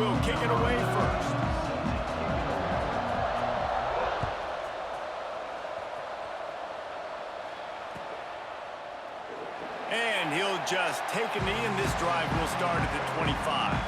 will kick it away first. And he'll just take a knee, and this drive will start at the 25.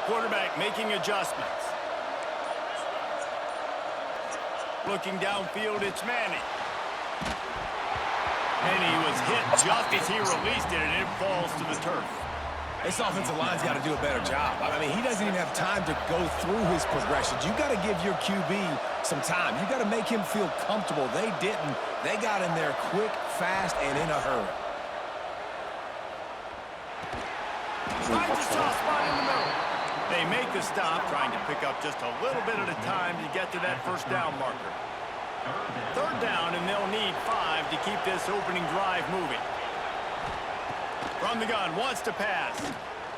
Quarterback making adjustments. Looking downfield, it's Manning. And he was hit just as he released it, and it falls to the turf. This offensive line's got to do a better job. I mean, he doesn't even have time to go through his progressions. You got to give your QB some time. You got to make him feel comfortable. They didn't. They got in there quick, fast, and in a hurry. Finds a soft spot in the middle. They make the stop, trying to pick up just a little bit at a time to get to that first down marker. Third down, and they'll need 5 to keep this opening drive moving. From the gun, wants to pass.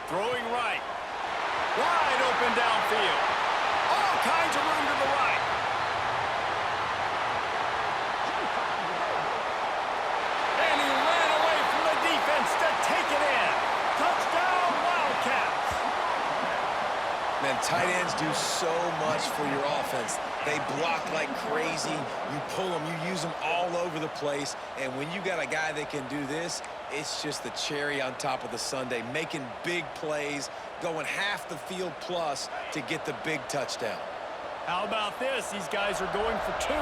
Throwing right. Wide open downfield. All kinds of room to the right. And he ran away from the defense to take it in. Touchdown, Wildcats. Man, tight ends do so much for your offense. They block like crazy. You pull them, you use them all over the place. And when you got a guy that can do this, it's just the cherry on top of the sundae, making big plays, going half the field plus to get the big touchdown. How about this? These guys are going for 2.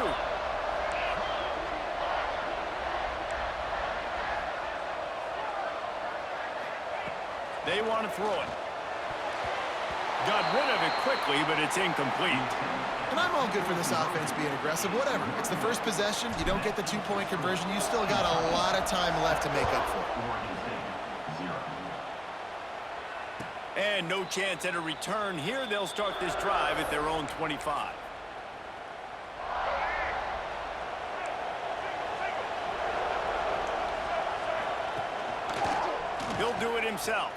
They want to throw it. Got rid of it quickly, but it's incomplete. And I'm all good for this offense being aggressive. Whatever. It's the first possession. You don't get the 2-point conversion. You still got a lot of time left to make up for it. And no chance at a return here. They'll start this drive at their own 25. He'll do it himself.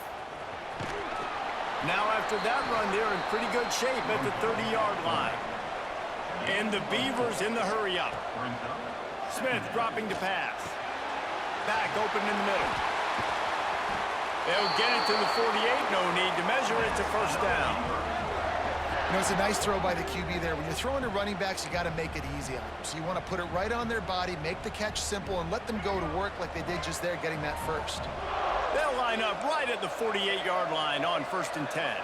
Now after that run, they're in pretty good shape at the 30-yard line. And the Beavers in the hurry-up. Smith dropping to pass. Back open in the middle. They'll get it to the 48. No need to measure. It's a first down. You know, it's a nice throw by the QB there. When you're throwing to running backs, you got to make it easy on them. So you want to put it right on their body, make the catch simple, and let them go to work like they did just there, getting that first. They'll line up right at the 48-yard line on 1st and 10.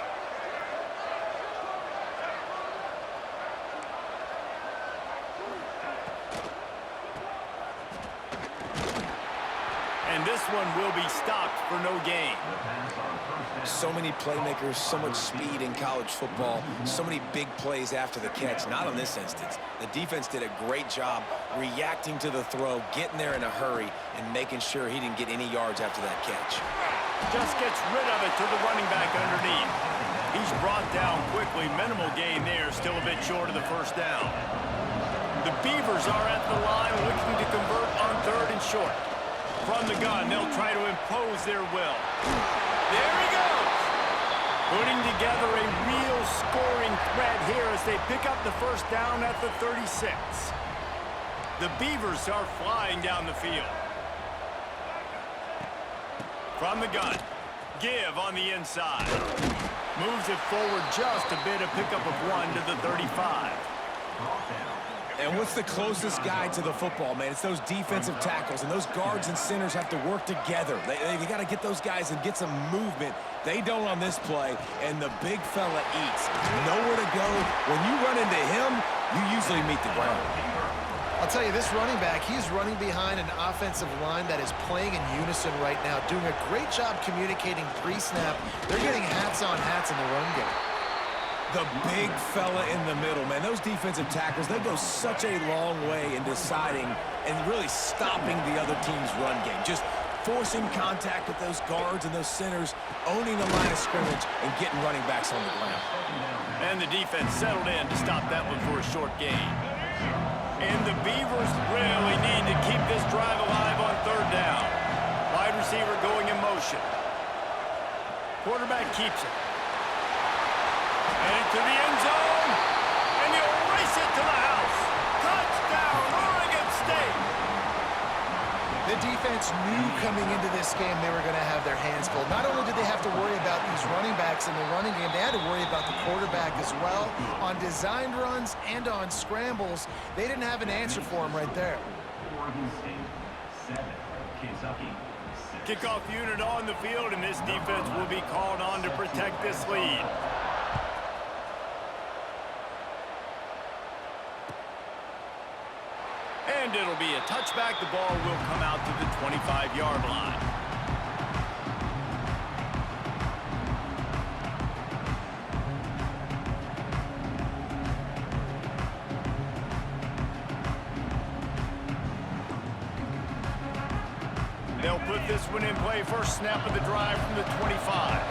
And this one will be stopped for no gain. So many playmakers, so much speed in college football, so many big plays after the catch. Not in this instance. The defense did a great job reacting to the throw, getting there in a hurry, and making sure he didn't get any yards after that catch. Just gets rid of it to the running back underneath. He's brought down quickly. Minimal gain there, still a bit short of the first down. The Beavers are at the line looking to convert on 3rd and short. From the gun, they'll try to impose their will. There he goes! Putting together a real scoring threat here as they pick up the first down at the 36. The Beavers are flying down the field. From the gun, give on the inside. Moves it forward just a bit, a pickup of 1 to the 35. And what's the closest guy to the football, man? It's those defensive tackles, and those guards and centers have to work together. They got to get those guys and get some movement. They don't on this play, and the big fella eats. Nowhere to go. When you run into him, you usually meet the ground. I'll tell you, this running back, he's running behind an offensive line that is playing in unison right now, doing a great job communicating pre-snap. They're getting hats on hats in the run game. The big fella in the middle, man. Those defensive tackles, they go such a long way in deciding and really stopping the other team's run game. Just forcing contact with those guards and those centers, owning the line of scrimmage, and getting running backs on the ground. And the defense settled in to stop that one for a short gain. And the Beavers really need to keep this drive alive on 3rd down. Wide receiver going in motion. Quarterback keeps it. Headed to the end zone. And he'll race it to the house. Touchdown, Oregon State. The defense knew coming into this game they were going to have their hands full. Not only did they have to worry about these running backs in the running game, they had to worry about the quarterback as well. On designed runs and on scrambles, they didn't have an answer for him right there. Oregon State, 7. Kentucky, 6. Kickoff unit on the field, and this defense will be called on to protect this lead. And it'll be a touchback. The ball will come out to the 25-yard line. They'll put this one in play. First snap of the drive from the 25.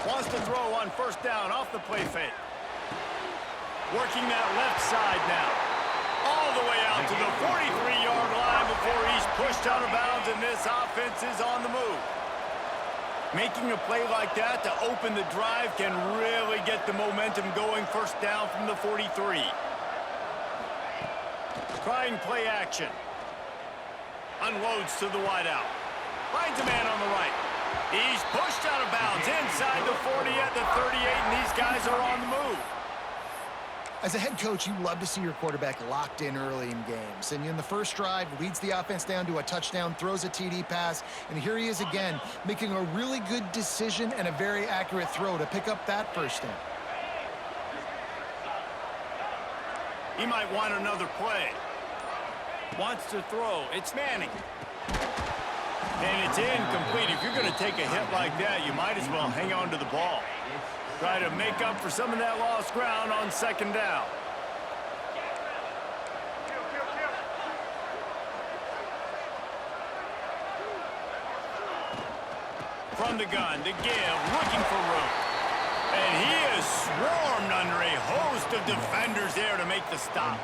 Wants to throw on first down off the play fake. Working that left side now. All the way out to the 43-yard line before he's pushed out of bounds, and this offense is on the move. Making a play like that to open the drive can really get the momentum going. First down from the 43. Trying play action. Unloads to the wideout. Finds a man on the right. He's pushed out of bounds inside the 40 at the 38, and these guys are on the move. As a head coach, you love to see your quarterback locked in early in games. And in the first drive, leads the offense down to a touchdown, throws a TD pass, and here he is again, making a really good decision and a very accurate throw to pick up that first down. He might want another play. Wants to throw. It's Manning. And it's incomplete. If you're going to take a hit like that, you might as well hang on to the ball. Try to make up for some of that lost ground on second down. From the gun, to give, looking for room. And he is swarmed under a host of defenders there to make the stop.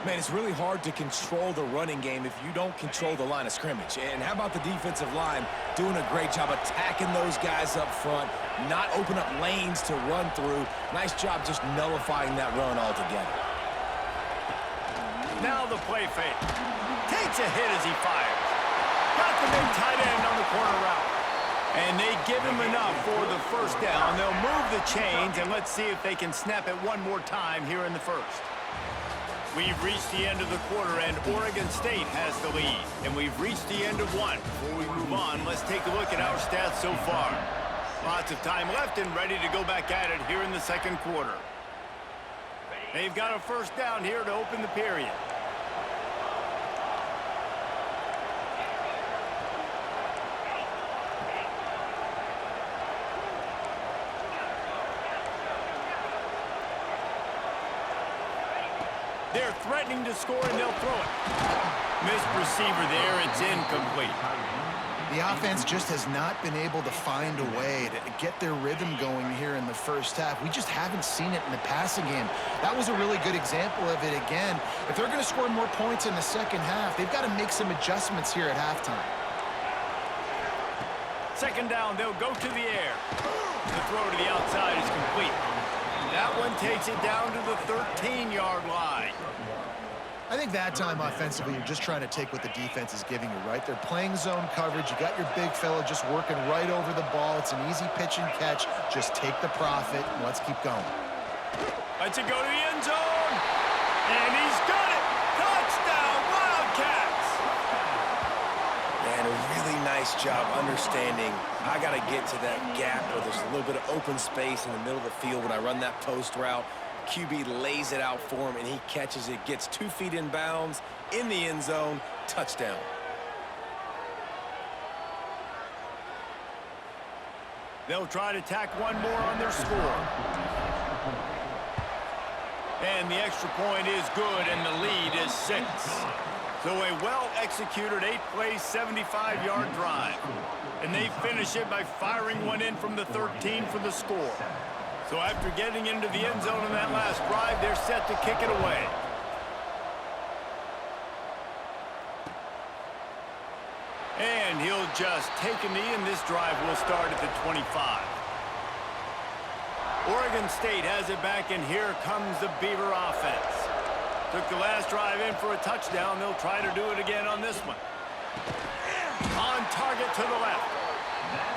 Man, it's really hard to control the running game if you don't control the line of scrimmage. And how about the defensive line doing a great job attacking those guys up front, not open up lanes to run through. Nice job just nullifying that run altogether. Now the play fake. Takes a hit as he fires. Got the big tight end on the corner route. And they give him enough for the first down. They'll move the chains, and let's see if they can snap it one more time here in the first. We've reached the end of the quarter, and Oregon State has the lead. And we've reached the end of one. Before we move on, let's take a look at our stats so far. Lots of time left and ready to go back at it here in the second quarter. They've got a first down here to open the period. They're threatening to score, and they'll throw it. Missed receiver there. It's incomplete. The offense just has not been able to find a way to get their rhythm going here in the first half. We just haven't seen it in the passing game. That was a really good example of it again. If they're going to score more points in the second half, they've got to make some adjustments here at halftime. Second down, they'll go to the air. The throw to the outside is complete. That one takes it down to the 13-yard line. I think that time offensively, you're just trying to take what the defense is giving you, right? They're playing zone coverage. You got your big fella just working right over the ball. It's an easy pitch and catch. Just take the profit, and let's keep going. Let's go to the end zone. And he's got it. Touchdown, Wildcats. And a really nice job understanding I got to get to that gap where there's a little bit of open space in the middle of the field when I run that post route. QB lays it out for him, and he catches it, gets 2 feet in bounds, in the end zone, touchdown. They'll try to tack one more on their score. And the extra point is good, and the lead is 6. So a well-executed 8-play, 75-yard drive. And they finish it by firing one in from the 13 for the score. So after getting into the end zone in that last drive, they're set to kick it away. And he'll just take a knee, and this drive will start at the 25. Oregon State has it back, and here comes the Beaver offense. Took the last drive in for a touchdown. They'll try to do it again on this one. On target to the left.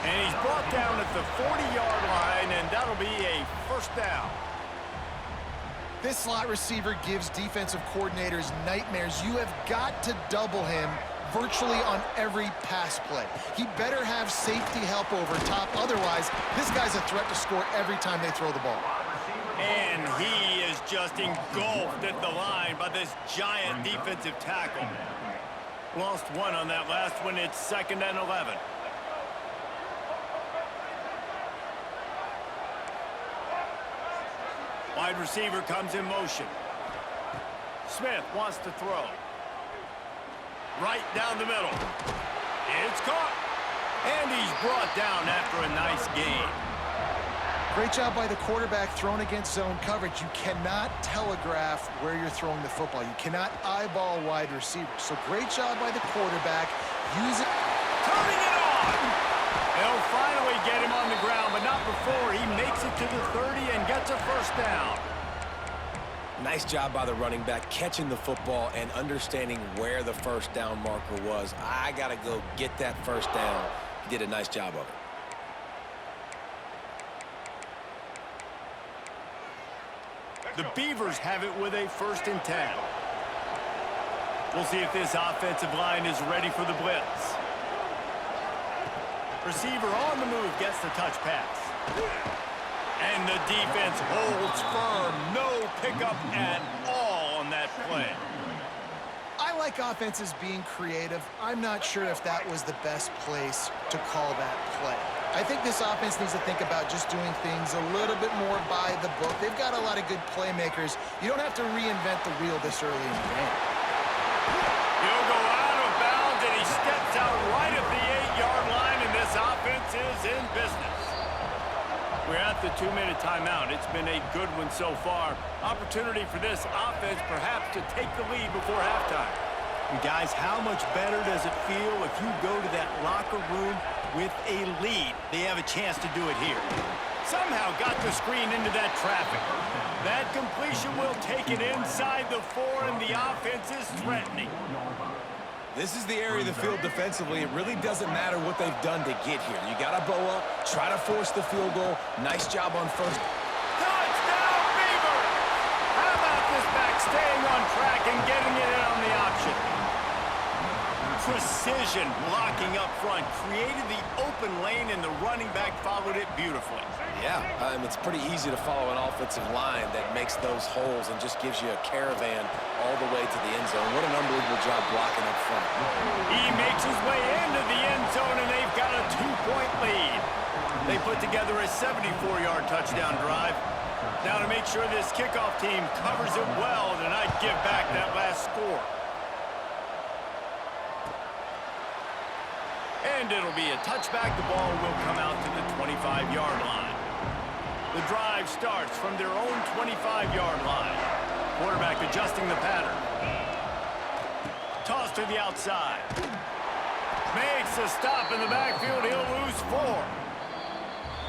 And he's brought down at the 40-yard line, and that'll be a first down. This slot receiver gives defensive coordinators nightmares. You have got to double him virtually on every pass play. He better have safety help over top. Otherwise, this guy's a threat to score every time they throw the ball. And he is just engulfed at the line by this giant defensive tackle. Lost one on that last one. It's 2nd and 11. Wide receiver comes in motion. Smith wants to throw. Right down the middle. It's caught. And he's brought down after a nice gain. Great job by the quarterback throwing against zone coverage. You cannot telegraph where you're throwing the football. You cannot eyeball wide receivers. So great job by the quarterback. Turning it on. They'll finally get him on the ground, but not before he makes it to the 30 and gets a first down. Nice job by the running back, catching the football and understanding where the first down marker was. I got to go get that first down. He did a nice job of it. The Beavers have it with a 1st and 10. We'll see if this offensive line is ready for the blitz. Receiver on the move gets the touch pass. And the defense holds firm. No pickup at all on that play. I like offenses being creative. I'm not sure if that was the best place to call that play. I think this offense needs to think about just doing things a little bit more by the book. They've got a lot of good playmakers. You don't have to reinvent the wheel this early in the game. He'll go out of bounds, and he steps out right at the 8-yard line, and this offense is in business. We're at the 2-minute timeout. It's been a good one so far. Opportunity for this offense perhaps to take the lead before halftime. And guys, how much better does it feel if you go to that locker room with a lead? They have a chance to do it here. Somehow got the screen into that traffic. That completion will take it inside the 4, and the offense is threatening. This is the area of the field defensively. It really doesn't matter what they've done to get here. You got to bow up, try to force the field goal. Nice job on first. Touchdown, Beaver! How about this back staying on track and getting it in on the option? Precision blocking up front, created the open lane, and the running back followed it beautifully. Yeah, it's pretty easy to follow an offensive line that makes those holes and just gives you a caravan all the way to the end zone. What an unbelievable job blocking up front. He makes his way into the end zone, and they've got a 2-point lead. They put together a 74-yard touchdown drive. Now to make sure this kickoff team covers it well to not give back that last score. And it'll be a touchback. The ball will come out to the 25-yard line. The drive starts from their own 25-yard line. Quarterback adjusting the pattern. Toss to the outside. Makes a stop in the backfield. He'll lose 4.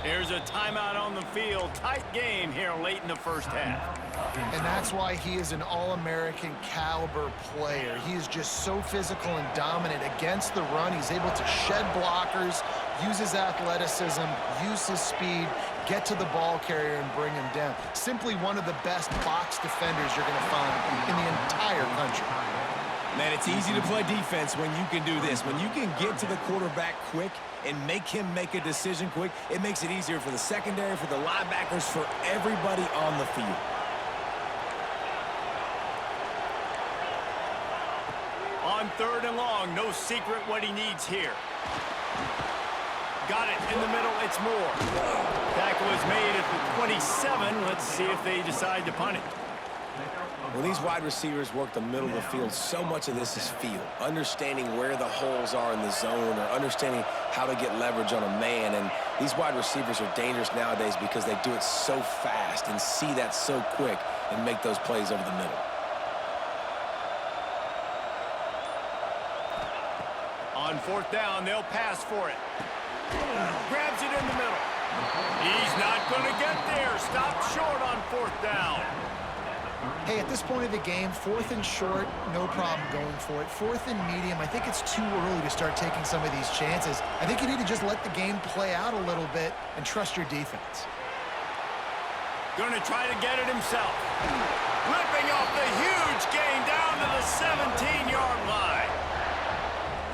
Here's a timeout on the field. Tight game here late in the first half. And that's why he is an All-American caliber player. He is just so physical and dominant against the run. He's able to shed blockers, use his athleticism, use his speed, get to the ball carrier and bring him down. Simply one of the best box defenders you're going to find in the entire country. Man, it's easy to play defense when you can do this. When you can get to the quarterback quick and make him make a decision quick, it makes it easier for the secondary, for the linebackers, for everybody on the field. On 3rd and long, no secret what he needs here. Got it in the middle, it's Moore. Tackle is made at the 27. Let's see if they decide to punt it. When these wide receivers work the middle of the field, so much of this is feel. Understanding where the holes are in the zone or understanding how to get leverage on a man. And these wide receivers are dangerous nowadays because they do it so fast and see that so quick and make those plays over the middle. On On fourth down, they'll pass for it. Grabs it in the middle. He's not going to get there. Stopped short on fourth down. Hey, at this point of the game, 4th and short, no problem going for it. 4th and medium, I think it's too early to start taking some of these chances. I think you need to just let the game play out a little bit and trust your defense. Going to try to get it himself. Ripping off the huge gain down to the 17-yard line.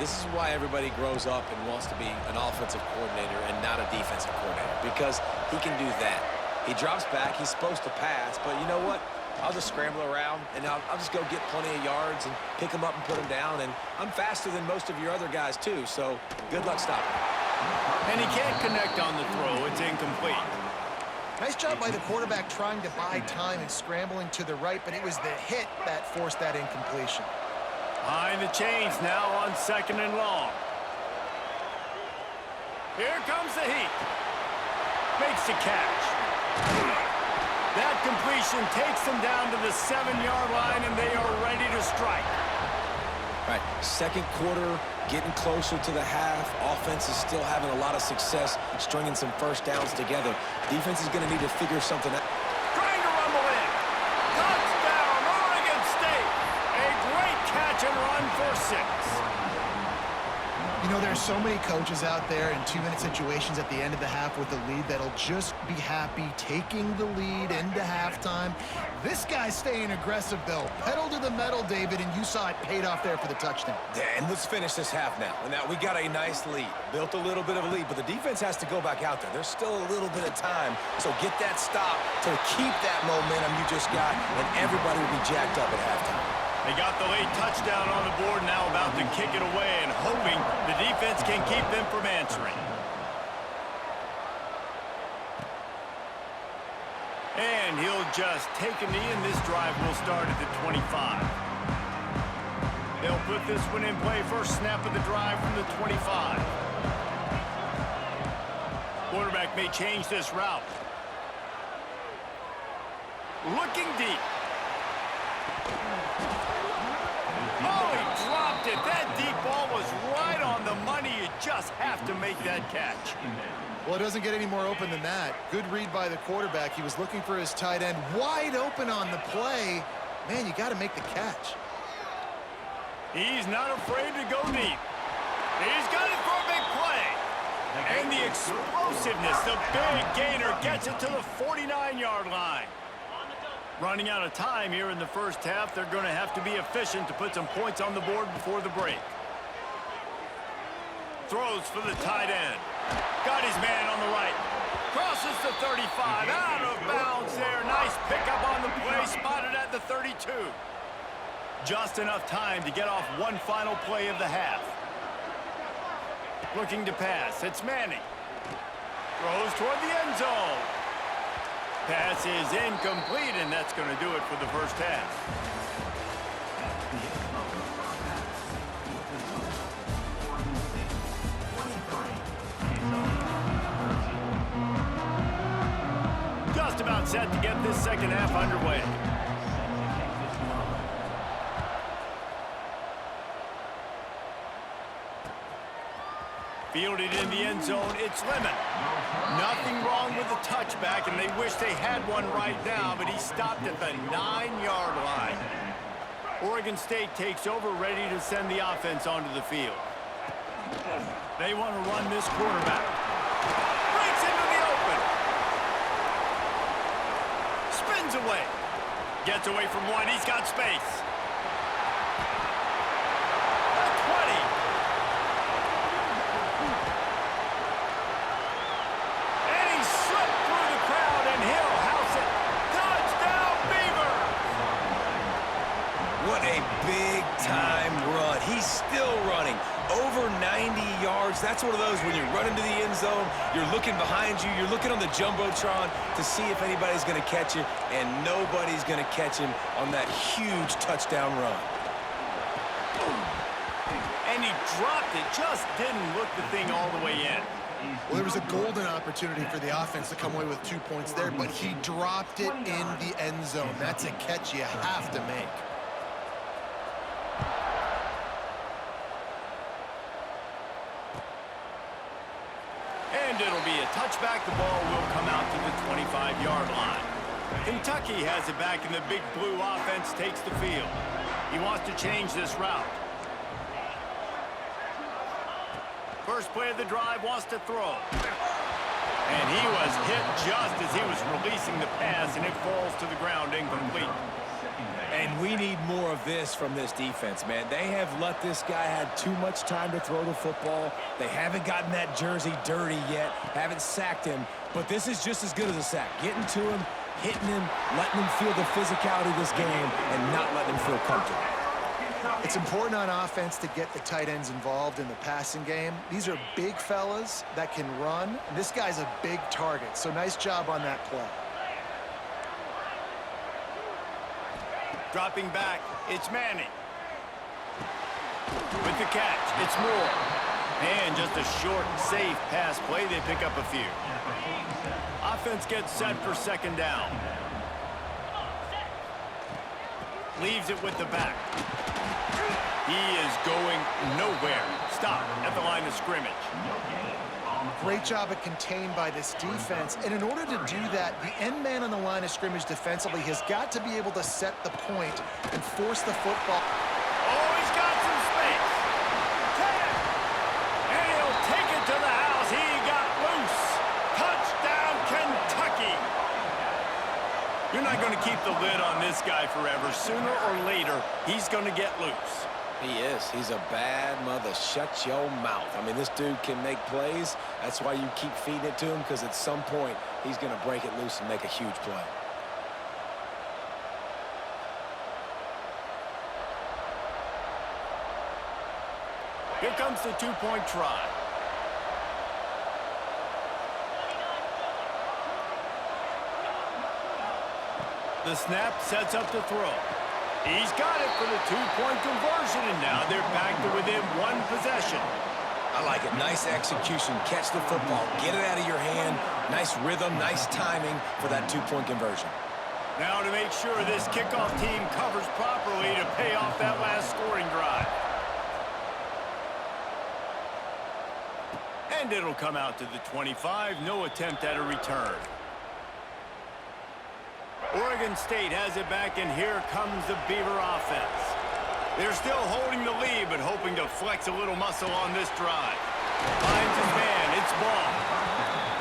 This is why everybody grows up and wants to be an offensive coordinator and not a defensive coordinator, because he can do that. He drops back. He's supposed to pass, but you know what? I'll just scramble around, and I'll just go get plenty of yards and pick them up and put them down, and I'm faster than most of your other guys, too, so good luck stopping. And he can't connect on the throw. It's incomplete. Nice job by the quarterback trying to buy time and scrambling to the right, but it was the hit that forced that incompletion. Behind the chains now on 2nd and long. Here comes the heat. Makes the catch. That completion takes them down to the 7-yard line, and they are ready to strike. All right, second quarter, getting closer to the half. Offense is still having a lot of success stringing some first downs together. Defense is going to need to figure something out. Trying to rumble in. Touchdown, Oregon State. A great catch and run for 6. You know, there's so many coaches out there in 2-minute situations at the end of the half with a lead that'll just be happy taking the lead into halftime. This guy's staying aggressive, though. Pedal to the metal, David, and you saw it paid off there for the touchdown. Yeah, and let's finish this half now. Now, we got a nice lead. Built a little bit of a lead, but the defense has to go back out there. There's still a little bit of time, so get that stop to keep that momentum you just got, and everybody will be jacked up at halftime. They got the late touchdown on the board, now about to kick it away and hoping the defense can keep them from answering. And he'll just take a knee, and this drive will start at the 25. They'll put this one in play. First snap of the drive from the 25. Quarterback may change this route. Looking deep. Oh, he dropped it. That deep ball was right on the money. You just have to make that catch. Well, it doesn't get any more open than that. Good read by the quarterback. He was looking for his tight end wide open on the play. Man, you got to make the catch. He's not afraid to go deep. He's got it for a big play. And the explosiveness, the big gainer gets it to the 49-yard line. Running out of time here in the first half, they're going to have to be efficient to put some points on the board before the break. Throws for the tight end. Got his man on the right. Crosses the 35. Out of bounds there. Nice pickup on the play. Spotted at the 32. Just enough time to get off one final play of the half. Looking to pass. It's Manning. Throws toward the end zone. Pass is incomplete, and that's going to do it for the first half. Just about set to get this second half underway. Fielded in the end zone, it's Lemon. Nothing wrong with the touchback, and they wish they had one right now, but he stopped at the 9-yard line. Oregon State takes over, ready to send the offense onto the field. They want to run this quarterback. Breaks into the open. Spins away. Gets away from one. He's got space. The 20. And he slipped through the crowd, and he'll house it. Touchdown, Beavers! What a big-time run. He's still running. Over 90 yards. That's one of those when you run into the end zone, you're looking behind you, you're looking on the Jumbotron to see if anybody's going to catch you, and nobody's going to catch him on that huge touchdown run. And he dropped it, just didn't look the thing all the way in. Well, there was a golden opportunity for the offense to come away with 2 points there, but he dropped it in the end zone. That's a catch you have to make. And it'll be a touchback. The ball will come out to the 25-yard line. Kentucky has it back, and the Big Blue offense takes the field. He wants to change this route. First play of the drive, wants to throw. And he was hit just as he was releasing the pass, and it falls to the ground incomplete. And we need more of this from this defense, man. They have let this guy have too much time to throw the football. They haven't gotten that jersey dirty yet, haven't sacked him. But this is just as good as a sack. Getting to him, hitting him, letting him feel the physicality of this game, and not letting him feel comfortable. It's important on offense to get the tight ends involved in the passing game. These are big fellas that can run, and this guy's a big target, so nice job on that play. Dropping back, it's Manning. With the catch, it's Moore. And just a short, safe pass play, they pick up a few. Offense gets set for second down. Leaves it with the back. He is going nowhere. Stop at the line of scrimmage. Great job at contained by this defense. And in order to do that, the end man on the line of scrimmage defensively has got to be able to set the point and force the football. Oh, he's got some space. 10. And he'll take it to the house. He got loose. Touchdown, Kentucky. You're not going to keep the lid on this guy forever. Sooner or later, he's going to get loose. He is. He's a bad mother. Shut your mouth. I mean, this dude can make plays. That's why you keep feeding it to him, because at some point, he's going to break it loose and make a huge play. Here comes the two-point try. The snap sets up to throw. He's got it for the two-point conversion, and now they're back to within one possession. I like it. Nice execution. Catch the football. Get it out of your hand. Nice rhythm, nice timing for that two-point conversion. Now to make sure this kickoff team covers properly to pay off that last scoring drive. And it'll come out to the 25. No attempt at a return. Oregon State has it back, and here comes the Beaver offense. They're still holding the lead, but hoping to flex a little muscle on this drive. Finds his man. It's ball.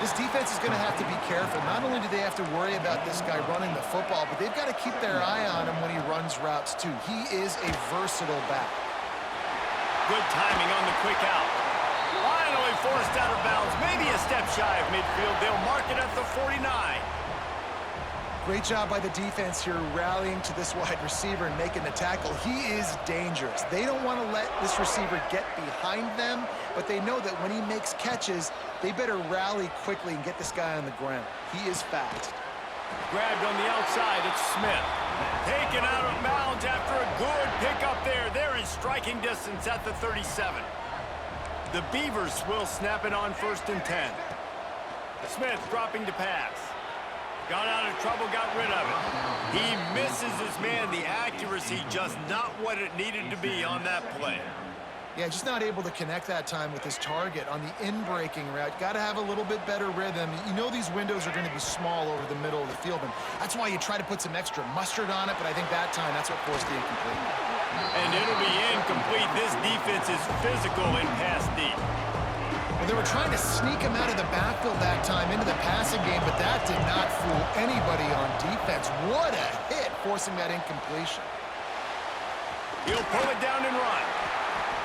This defense is going to have to be careful. Not only do they have to worry about this guy running the football, but they've got to keep their eye on him when he runs routes, too. He is a versatile back. Good timing on the quick out. Finally forced out of bounds. Maybe a step shy of midfield. They'll mark it at the 49. Great job by the defense here rallying to this wide receiver and making the tackle. He is dangerous. They don't want to let this receiver get behind them, but they know that when he makes catches, they better rally quickly and get this guy on the ground. He is fast. Grabbed on the outside, it's Smith. Taken out of bounds after a good pickup there. They're in striking distance at the 37. The Beavers will snap it on 1st and 10. Smith dropping to pass. Got out of trouble, got rid of it. He misses his man. The accuracy just not what it needed to be on that play. Yeah, just not able to connect that time with his target on the in-breaking route. Got to have a little bit better rhythm. You know these windows are going to be small over the middle of the field, and that's why you try to put some extra mustard on it, but I think that time that's what forced the incomplete. And it'll be incomplete. This defense is physical in pass deep. Well, they were trying to sneak him out of the backfield that time into the passing game, but that did not fool anybody on defense. What a hit, forcing that incompletion. He'll pull it down and run.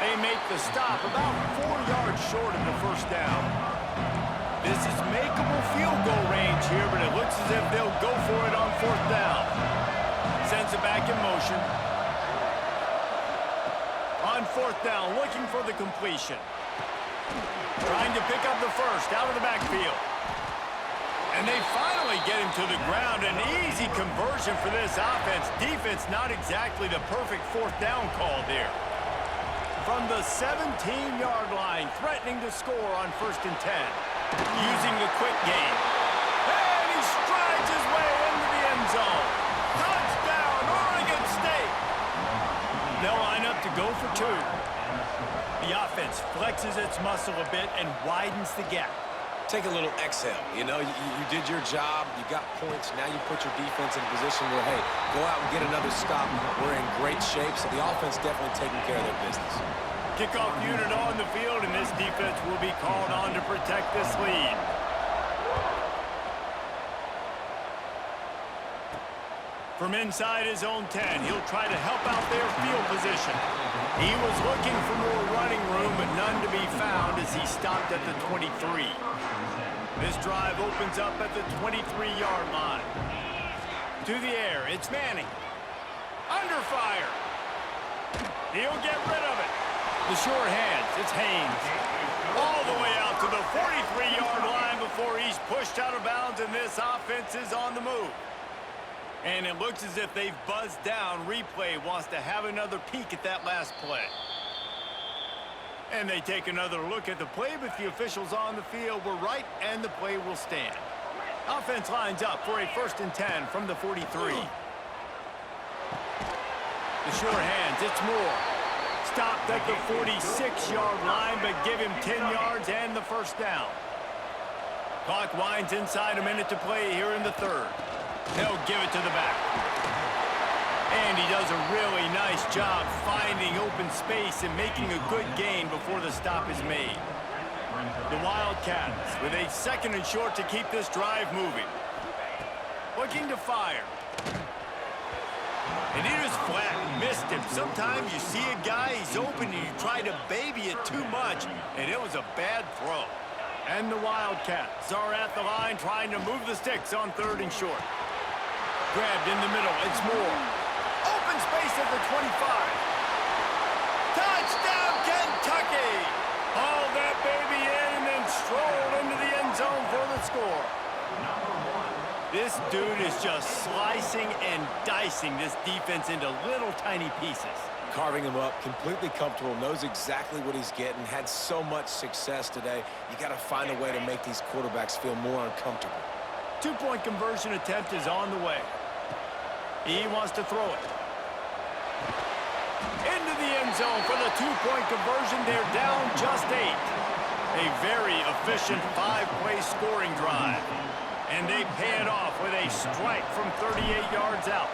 They make the stop about 4 yards short of the first down. This is makeable field goal range here, but it looks as if they'll go for it on 4th down. Sends it back in motion. On 4th down, looking for the completion. Trying to pick up the first out of the backfield. And they finally get him to the ground. An easy conversion for this offense. Defense not exactly the perfect 4th down call there. From the 17-yard line, threatening to score on 1st and 10. Using the quick game. And he strides his way into the end zone. Touchdown, Oregon State. They'll line up to go for 2. The offense flexes its muscle a bit and widens the gap. Take a little exhale. You know, you did your job. You got points. Now you put your defense in a position where, hey, go out and get another stop. We're in great shape, so the offense definitely taking care of their business. Kickoff unit on the field, and this defense will be called on to protect this lead. From inside his own 10, he'll try to help out their field position. He was looking for more running room, but none to be found as he stopped at the 23. This drive opens up at the 23-yard line. To the air, it's Manning. Under fire. He'll get rid of it. The short hands, it's Haynes. All the way out to the 43-yard line before he's pushed out of bounds, and this offense is on the move. And it looks as if they've buzzed down. Replay wants to have another peek at that last play. And they take another look at the play, but the officials on the field were right, and the play will stand. Offense lines up for a 1st and 10 from the 43. The short hands, it's Moore. Stopped at the 46-yard line, but give him 10 yards and the first down. Clock winds inside, a minute to play here in the 3rd. They'll give it to the back. And he does a really nice job finding open space and making a good gain before the stop is made. The Wildcats with a 2nd and short to keep this drive moving. Looking to fire. And he just flat missed him. Sometimes you see a guy, he's open, and you try to baby it too much, and it was a bad throw. And the Wildcats are at the line trying to move the sticks on 3rd and short. Grabbed in the middle, it's Moore. Open space at the 25. Touchdown, Kentucky! Hauled that baby in and then strolled into the end zone for the score. This dude is just slicing and dicing this defense into little tiny pieces. Carving him up, completely comfortable, knows exactly what he's getting, had so much success today. You got to find a way to make these quarterbacks feel more uncomfortable. 2-point conversion attempt is on the way. He wants to throw it. Into the end zone for the 2-point conversion. They're down just 8. A very efficient 5-play scoring drive. And they pay it off with a strike from 38 yards out.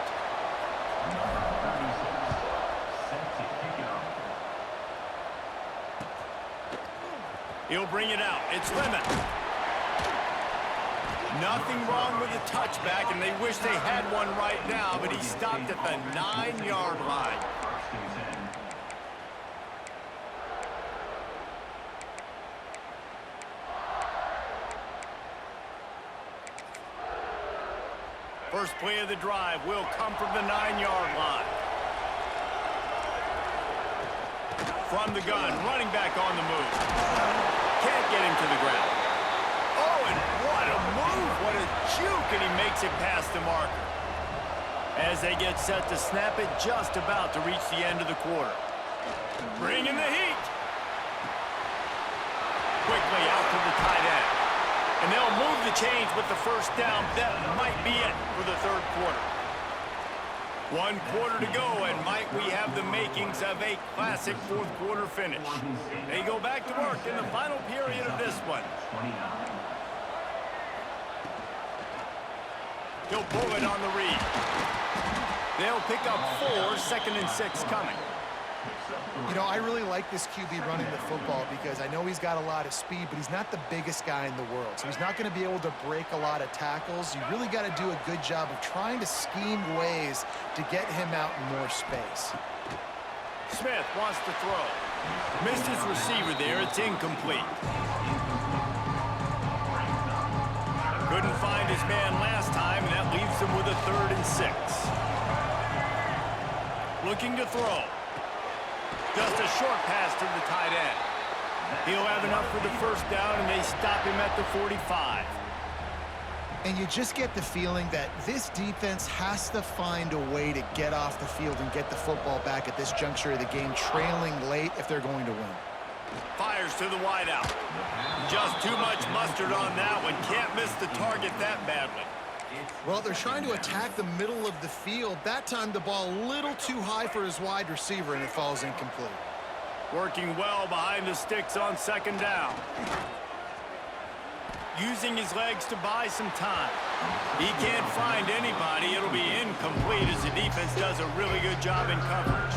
He'll bring it out. It's Lemon. Nothing wrong with the touchback, and they wish they had one right now, but he stopped at the 9-yard line. First play of the drive will come from the 9-yard line. From the gun, running back on the move. Can't get him to the ground. Oh, and what a move, what a juke, and he makes it past the marker. As they get set to snap it, just about to reach the end of the quarter. Bringing the heat. Quickly out to the tight end. And they'll move the chains with the first down. That might be it for the 3rd quarter. 1 quarter to go, and might we have the makings of a classic 4th quarter finish. They go back to work in the final period of this one. He'll pull it on the read. They'll pick up 4, 2nd and 6 coming. You know, I really like this QB running the football because I know he's got a lot of speed, but he's not the biggest guy in the world. So he's not going to be able to break a lot of tackles. You really got to do a good job of trying to scheme ways to get him out in more space. Smith wants to throw. Missed his receiver there. It's incomplete. Couldn't find his man last time, and that leaves him with a 3rd and 6. Looking to throw. Just a short pass to the tight end. He'll have enough for the first down, and they stop him at the 45. And you just get the feeling that this defense has to find a way to get off the field and get the football back at this juncture of the game, trailing late if they're going to win. Fires to the wideout. Just too much mustard on that one. Can't miss the target that badly. Well, they're trying to attack the middle of the field. That time the ball a little too high for his wide receiver, and it falls incomplete. Working well behind the sticks on 2nd down. using his legs to buy some time. He can't find anybody. It'll be incomplete as the defense does a really good job in coverage.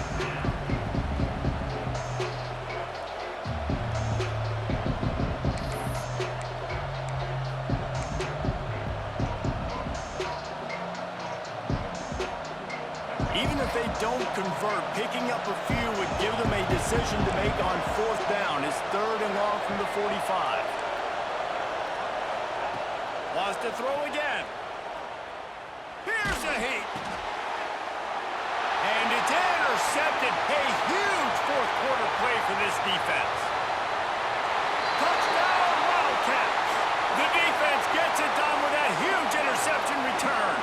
Even if they don't convert, picking up a few would give them a decision to make on 4th down. It's 3rd and long from the 45. Wants to throw again. Here's a heat. And it's intercepted. A huge 4th quarter play for this defense. Touchdown, Wildcats. The defense gets it done with that huge interception return.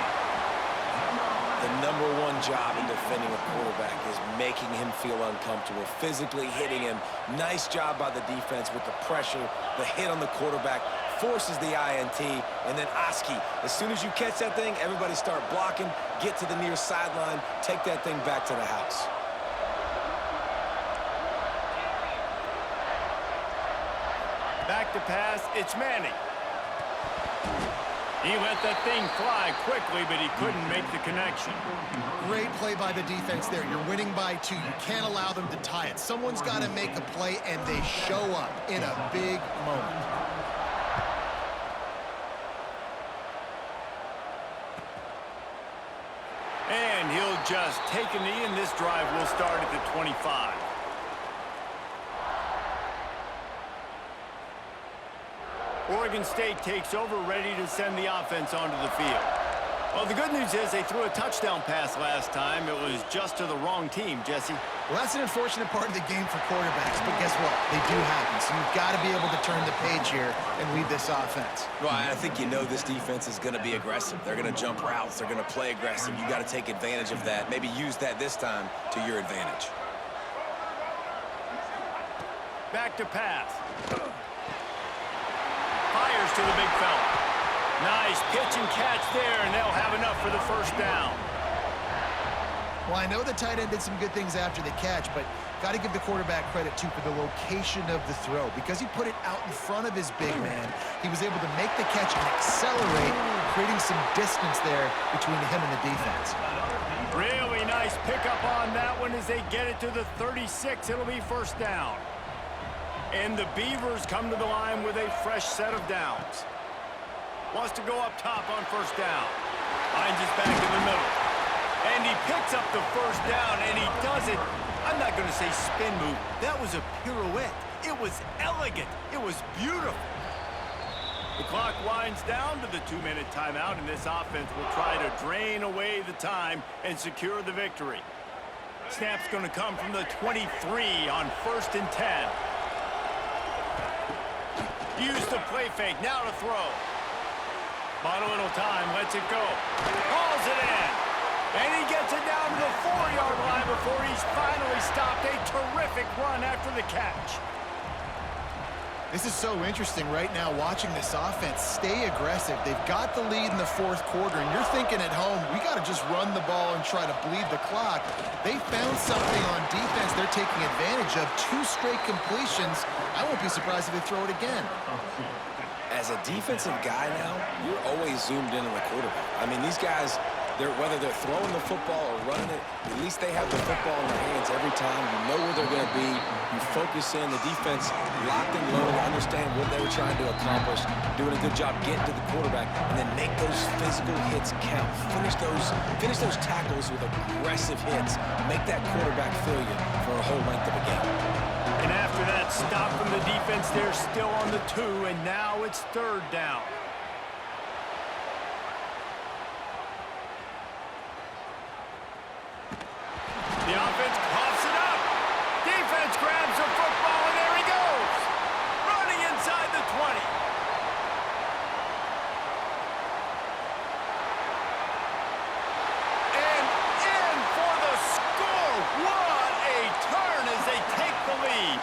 The #1 job in defending a quarterback is making him feel uncomfortable, physically hitting him. Nice job by the defense with the pressure, the hit on the quarterback, forces the INT, and then Oski. As soon as you catch that thing, everybody start blocking, get to the near sideline, take that thing back to the house. Back to pass, it's Manning. He let that thing fly quickly, but he couldn't make the connection. Great play by the defense there. You're winning by 2. You can't allow them to tie it. Someone's got to make a play, and they show up in a big moment. And he'll just take a knee, and this drive will start at the 25. Oregon State takes over, ready to send the offense onto the field. Well, the good news is they threw a touchdown pass last time. It was just to the wrong team, Jesse. Well, that's an unfortunate part of the game for quarterbacks, but guess what? They do happen, so you've got to be able to turn the page here and lead this offense. Well, I think you know this defense is going to be aggressive. They're going to jump routes. They're going to play aggressive. You got to take advantage of that. Maybe use that this time to your advantage. Back to pass. Fires to the big fella. Nice pitch and catch there, and they'll have enough for the 1st down. Well, I know the tight end did some good things after the catch, but got to give the quarterback credit, too, for the location of the throw. Because he put it out in front of his big man, he was able to make the catch and accelerate, creating some distance there between him and the defense. Really nice pickup on that one as they get it to the 36. It'll be 1st down. And the Beavers come to the line with a fresh set of downs. Wants to go up top on 1st down. Finds his back in the middle. And he picks up the 1st down, and he does it. I'm not going to say spin move. That was a pirouette. It was elegant. It was beautiful. The clock winds down to the 2-minute timeout, and this offense will try to drain away the time and secure the victory. Snap's going to come from the 23 on 1st and 10. Use the play fake, now to throw. Bought a little time, lets it go. Hauls it in. And he gets it down to the 4-yard line before he's finally stopped. A terrific run after the catch. This is so interesting right now, watching this offense stay aggressive. They've got the lead in the 4th quarter, and you're thinking at home, we got to just run the ball and try to bleed the clock. They found something on defense they're taking advantage of. 2 straight completions. I won't be surprised if they throw it again. As a defensive guy now, you're always zoomed in on the quarterback. I mean, these guys, whether they're throwing the football or running it, at least they have the football in their hands every time. You know where they're going to be. You focus in. The defense locked and loaded, understand what they were trying to accomplish, doing a good job getting to the quarterback, and then make those physical hits count. Finish those tackles with aggressive hits. Make that quarterback feel you for a whole length of a game. And after that stop from the defense, they're still on the 2, and now it's 3rd down. The offense coughs it up. Defense grabs the football, and there he goes. Running inside the 20. And in for the score. What a turn as they take the lead.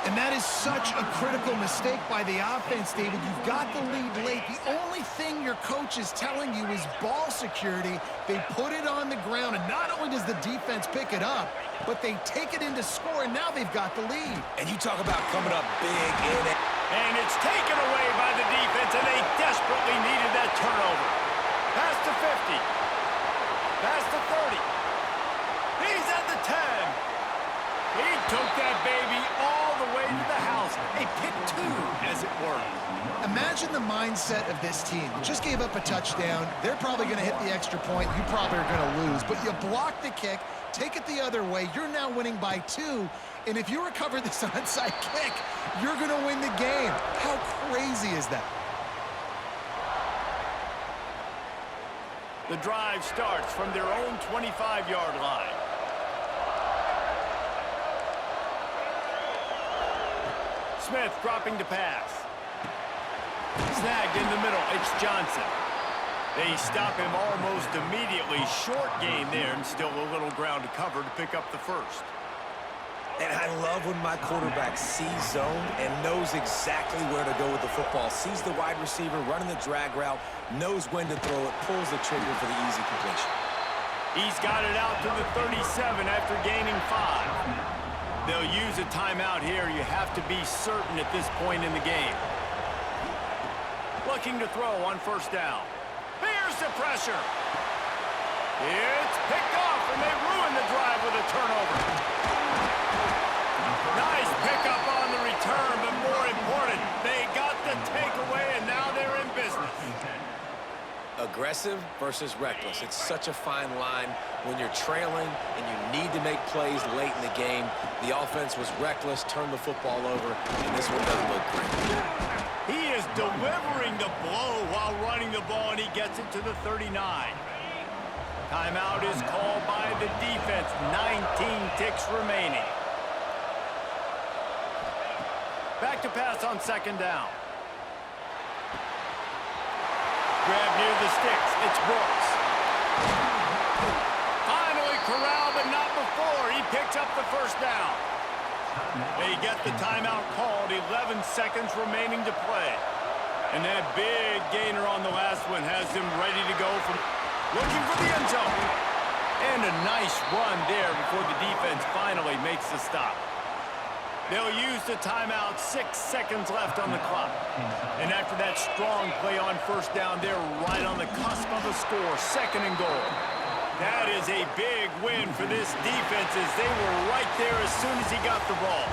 And that is such a critical mistake by the offense, David. You've got the lead late. The only thing your coach is telling you is ball security. They put it on the ground, and not only does the defense pick it up, but they take it into score, and now they've got the lead. And you talk about coming up big in it. And it's taken away by the defense, and they desperately needed that turnover. Past the 50. Past the 30. He's at the 10. He took that baby all the way to the house. A pick 2, as it were. Imagine the mindset of this team. You just gave up a touchdown. They're probably going to hit the extra point. You probably are going to lose. But you block the kick, take it the other way. You're now winning by 2. And if you recover this onside kick, you're going to win the game. How crazy is that? The drive starts from their own 25-yard line. Smith dropping to pass. Snagged in the middle. It's Johnson. They stop him almost immediately. Short gain there, and still a little ground to cover to pick up the first. And I love when my quarterback sees zone and knows exactly where to go with the football. Sees the wide receiver running the drag route, knows when to throw it, pulls the trigger for the easy completion. He's got it out to the 37 after gaining 5. They'll use a timeout here. You have to be certain at this point in the game. Looking to throw on first down. Here's the pressure. It's picked off, and they ruin the drive with a turnover. Nice pickup on the return, but more important, they got the takeaway, and now they're in business. Aggressive versus reckless. It's such a fine line when you're trailing and you need to make plays late in the game. The offense was reckless, turned the football over, and this one doesn't look great. He is delivering the blow while running the ball, and he gets it to the 39. Timeout is called by the defense. 19 ticks remaining. Back to pass on second down. Grab near the sticks. It's Brooks. Finally corralled, but not before. He picks up the first down. They get the timeout called. 11 seconds remaining to play. And that big gainer on the last one has them ready to go from looking for the end zone. And a nice run there before the defense finally makes the stop. They'll use the timeout. 6 seconds left on the clock. And after that strong play on first down, they're right on the cusp of a score. 2nd and goal. That is a big win for this defense as they were right there as soon as he got the ball.